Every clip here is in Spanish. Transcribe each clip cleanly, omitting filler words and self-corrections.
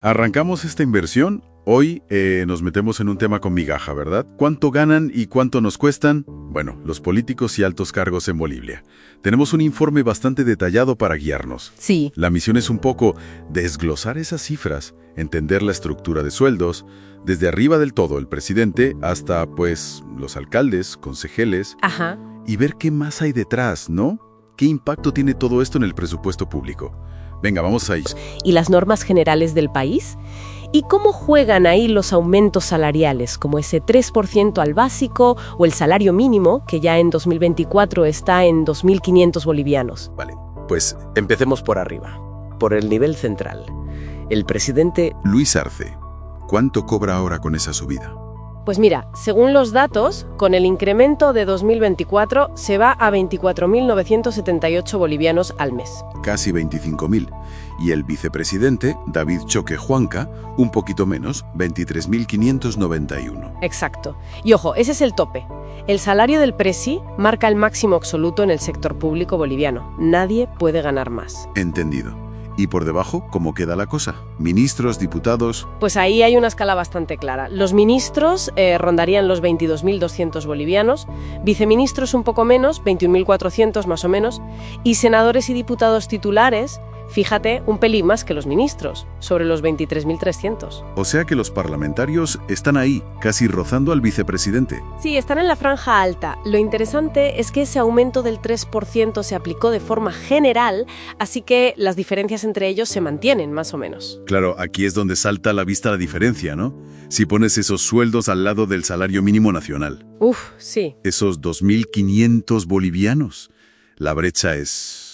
Arrancamos esta inversión. Hoy nos metemos en un tema con migaja, ¿verdad? ¿Cuánto ganan y cuánto nos cuestan? Bueno, los políticos y altos cargos en Bolivia. Tenemos un informe bastante detallado para guiarnos. Sí. La misión es un poco desglosar esas cifras, entender la estructura de sueldos, desde arriba del todo, el presidente, hasta, pues, los alcaldes, consejeles, Ajá. y ver qué más hay detrás, ¿no? ¿Qué impacto tiene todo esto en el presupuesto público? Venga, vamos ahí. ¿Y las normas generales del país? ¿Y cómo juegan ahí los aumentos salariales, como ese 3% al básico o el salario mínimo, que ya en 2024 está en 2.500 bolivianos? Vale, pues empecemos por arriba, por el nivel central. El presidente... Luis Arce, ¿cuánto cobra ahora con esa subida? Pues mira, según los datos, con el incremento de 2024 se va a 24.978 bolivianos al mes. Casi 25.000. Y el vicepresidente, David Choque Huanca, un poquito menos, 23.591. Exacto. Y ojo, ese es el tope. El salario del presi marca el máximo absoluto en el sector público boliviano. Nadie puede ganar más. Entendido. ¿Y por debajo, cómo queda la cosa? ¿Ministros, diputados? Pues ahí hay una escala bastante clara. Los ministros rondarían los 22.200 bolivianos, viceministros un poco menos, 21.400 más o menos, y senadores y diputados titulares, fíjate, un pelín más que los ministros, sobre los 23.300. O sea que los parlamentarios están ahí, casi rozando al vicepresidente. Sí, están en la franja alta. Lo interesante es que ese aumento del 3% se aplicó de forma general, así que las diferencias entre ellos se mantienen, más o menos. Claro, aquí es donde salta a la vista la diferencia, ¿no? Si pones esos sueldos al lado del salario mínimo nacional. Uf, sí. Esos 2.500 bolivianos. La brecha es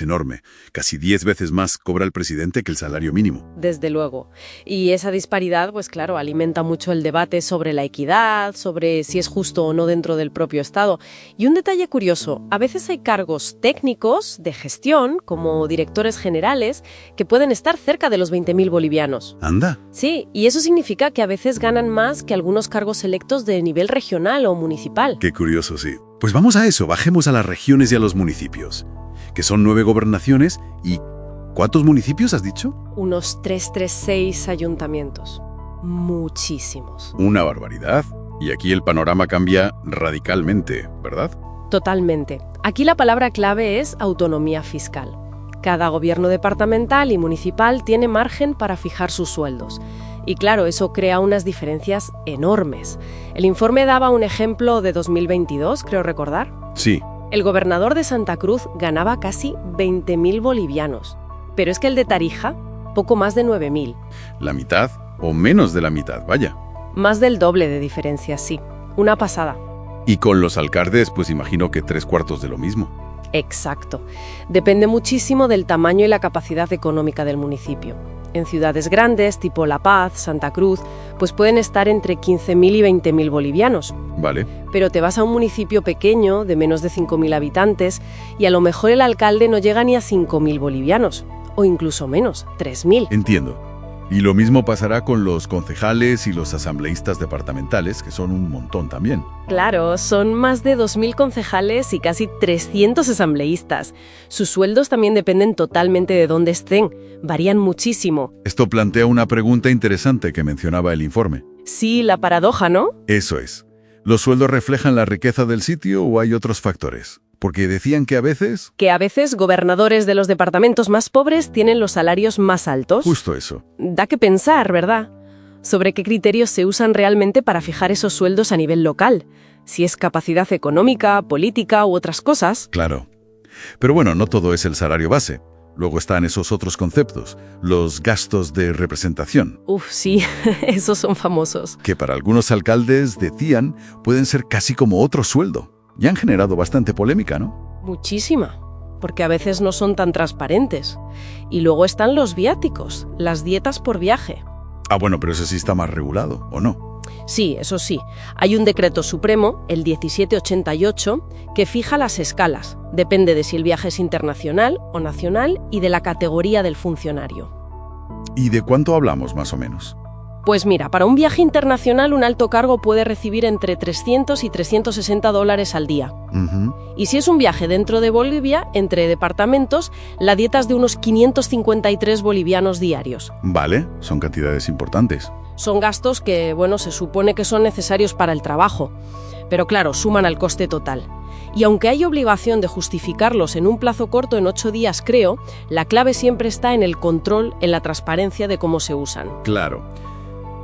enorme. Casi 10 veces más cobra el presidente que el salario mínimo. Desde luego. Y esa disparidad, pues claro, alimenta mucho el debate sobre la equidad, sobre si es justo o no dentro del propio Estado. Y un detalle curioso, a veces hay cargos técnicos de gestión, como directores generales, que pueden estar cerca de los 20.000 bolivianos. ¿Anda? Sí, y eso significa que a veces ganan más que algunos cargos electos de nivel regional o municipal. Qué curioso, sí. Pues vamos a eso, bajemos a las regiones y a los municipios, que son 9 gobernaciones y... ¿cuántos municipios has dicho? Unos 336 ayuntamientos. Muchísimos. Una barbaridad. Y aquí el panorama cambia radicalmente, ¿verdad? Totalmente. Aquí la palabra clave es autonomía fiscal. Cada gobierno departamental y municipal tiene margen para fijar sus sueldos. Y claro, eso crea unas diferencias enormes. El informe daba un ejemplo de 2022, creo recordar. Sí. El gobernador de Santa Cruz ganaba casi 20.000 bolivianos. Pero es que el de Tarija, poco más de 9.000. La mitad o menos de la mitad, vaya. Más del doble de diferencia, sí. Una pasada. Y con los alcaldes, pues imagino que 3/4 de lo mismo. Exacto. Depende muchísimo del tamaño y la capacidad económica del municipio. En ciudades grandes, tipo La Paz, Santa Cruz, pues pueden estar entre 15.000 y 20.000 bolivianos. Vale. Pero te vas a un municipio pequeño, de menos de 5.000 habitantes, y a lo mejor el alcalde no llega ni a 5.000 bolivianos, o incluso menos, 3.000. Entiendo. Y lo mismo pasará con los concejales y los asambleístas departamentales, que son un montón también. Claro, son más de 2.000 concejales y casi 300 asambleístas. Sus sueldos también dependen totalmente de dónde estén, varían muchísimo. Esto plantea una pregunta interesante que mencionaba el informe. Sí, la paradoja, ¿no? Eso es. ¿Los sueldos reflejan la riqueza del sitio o hay otros factores? Porque decían que a veces... Que a veces gobernadores de los departamentos más pobres tienen los salarios más altos. Justo eso. Da que pensar, ¿verdad? Sobre qué criterios se usan realmente para fijar esos sueldos a nivel local. Si es capacidad económica, política u otras cosas. Claro. Pero bueno, no todo es el salario base. Luego están esos otros conceptos, los gastos de representación. Uf, sí, esos son famosos. Que para algunos alcaldes, decían, pueden ser casi como otro sueldo. Y han generado bastante polémica, ¿no? Muchísima, porque a veces no son tan transparentes. Y luego están los viáticos, las dietas por viaje. Ah, bueno, pero eso sí está más regulado, ¿o no? Sí, eso sí. Hay un decreto supremo, el 1788, que fija las escalas. Depende de si el viaje es internacional o nacional y de la categoría del funcionario. ¿Y de cuánto hablamos, más o menos? Pues mira, para un viaje internacional un alto cargo puede recibir entre 300 y 360 dólares al día. Ujú. Y si es un viaje dentro de Bolivia, entre departamentos, la dieta es de unos 553 bolivianos diarios. Vale, son cantidades importantes. Son gastos que, bueno, se supone que son necesarios para el trabajo, pero claro, suman al coste total. Y aunque hay obligación de justificarlos en un plazo corto, en 8 días creo, la clave siempre está en el control, en la transparencia de cómo se usan. Claro.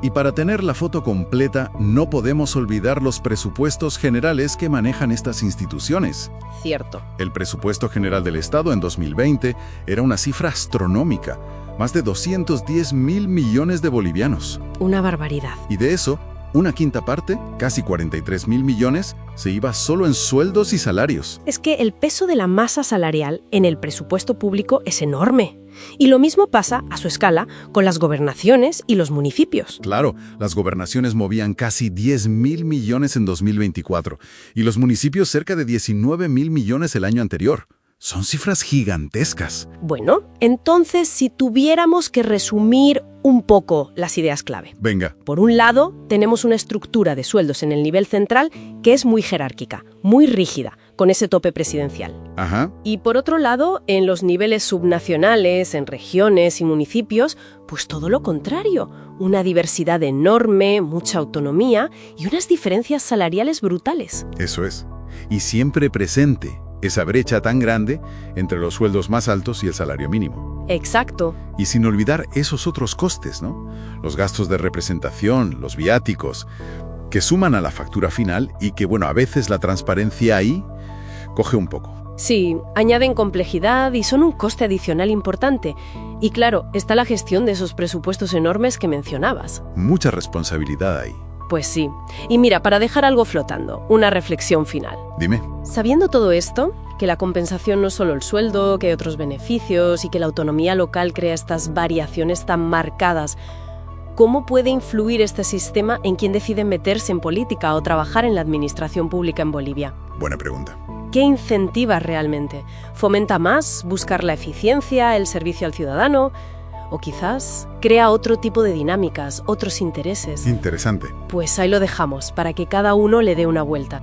Y para tener la foto completa, no podemos olvidar los presupuestos generales que manejan estas instituciones. Cierto. El presupuesto general del Estado en 2020 era una cifra astronómica, más de 210.000 millones de bolivianos. Una barbaridad. Y de eso, una quinta parte, casi 43.000 millones, se iba solo en sueldos y salarios. Es que el peso de la masa salarial en el presupuesto público es enorme. Y lo mismo pasa, a su escala, con las gobernaciones y los municipios. Claro, las gobernaciones movían casi 10.000 millones en 2024 y los municipios cerca de 19.000 millones el año anterior. Son cifras gigantescas. Bueno, entonces si tuviéramos que resumir un poco las ideas clave. Venga, Por un lado, tenemos una estructura de sueldos en el nivel central que es muy jerárquica, muy rígida, con ese tope presidencial. ajá, Y por otro lado, en los niveles subnacionales, en regiones y municipios, pues todo lo contrario, una diversidad enorme, mucha autonomía y unas diferencias salariales brutales. eso es. Y siempre presente esa brecha tan grande entre los sueldos más altos y el salario mínimo. Exacto. Y sin olvidar esos otros costes, ¿no? Los gastos de representación, los viáticos, que suman a la factura final y que, bueno, a veces la transparencia ahí coge un poco. Sí, añaden complejidad y son un coste adicional importante. Y claro, está la gestión de esos presupuestos enormes que mencionabas. Mucha responsabilidad ahí. Pues sí. Y mira, para dejar algo flotando, una reflexión final. Dime. Sabiendo todo esto, que la compensación no es solo el sueldo, que hay otros beneficios y que la autonomía local crea estas variaciones tan marcadas, ¿cómo puede influir este sistema en quien decide meterse en política o trabajar en la administración pública en Bolivia? Buena pregunta. ¿Qué incentiva realmente? ¿Fomenta más buscar la eficiencia, el servicio al ciudadano? ¿O quizás crea otro tipo de dinámicas, otros intereses? Interesante. Pues ahí lo dejamos, para que cada uno le dé una vuelta.